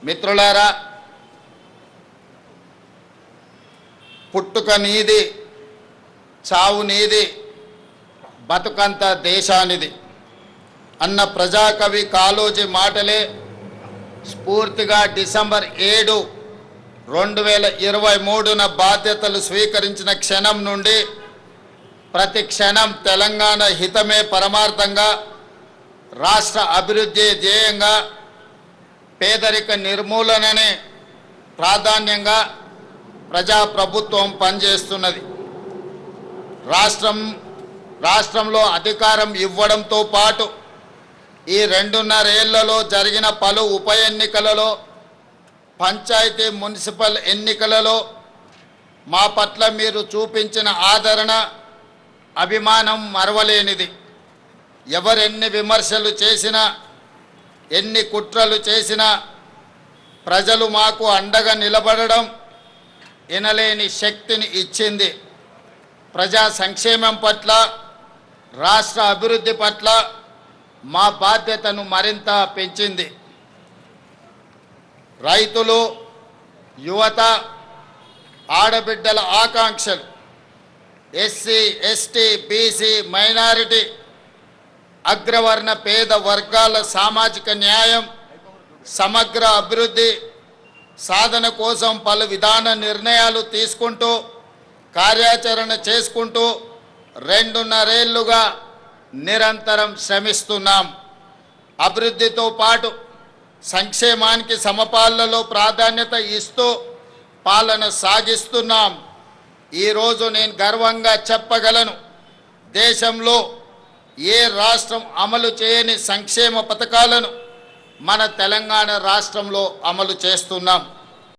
మిత్రులారా, పుట్టుక నీది, చావు నీది, బతుకంత దేశానిది అన్న ప్రజాకవి కాళోజీ మాటలే స్ఫూర్తిగా డిసెంబర్ 7, 2023న బాధ్యతలు స్వీకరించిన క్షణం నుండి ప్రతి క్షణం తెలంగాణ హితమే పరమార్థంగా, రాష్ట్ర అభివృద్ధి ధ్యేయంగా, పేదరిక నిర్మూలననే ప్రాధాన్యంగా ప్రజాప్రభుత్వం పనిచేస్తున్నది. రాష్ట్రంలో అధికారం ఇవ్వడంతో పాటు ఈ 2.5 ఏళ్లలో జరిగిన పలు ఉప ఎన్నికలలో, పంచాయతీ మున్సిపల్ ఎన్నికలలో మా పట్ల మీరు చూపించిన ఆదరణ, అభిమానం మరవలేనిది. ఎవరెన్ని విమర్శలు చేసినా, ఎన్ని కుట్రలు చేసినా ప్రజలు మాకు అండగా నిలబడడం ఎనలేని శక్తిని ఇచ్చింది. ప్రజా సంక్షేమం పట్ల, రాష్ట్ర అభివృద్ధి పట్ల మా బాధ్యతను మరింత పెంచింది. రైతులు, యువత, ఆడబిడ్డల ఆకాంక్షలు, ఎస్సీ, ఎస్టీ, బీసీ, మైనారిటీ, అగ్రవర్ణ పేద వర్గాల సామాజిక న్యాయం, సమగ్ర అభివృద్ధి సాధన కోసం పలు విధాన నిర్ణయాలు తీసుకుంటూ, కార్యాచరణ చేసుకుంటూ 2.5 ఏళ్లుగా నిరంతరం శ్రమిస్తున్నాం. అభివృద్ధితో పాటు సంక్షేమానికి సమపాలలో ప్రాధాన్యత ఇస్తూ పాలన సాగిస్తున్నాం. ఈరోజు నేను గర్వంగా చెప్పగలను, దేశంలో ఏ రాష్ట్రం అమలు చేయని సంక్షేమ పథకాలను మన తెలంగాణ రాష్ట్రంలో అమలు చేస్తున్నాం.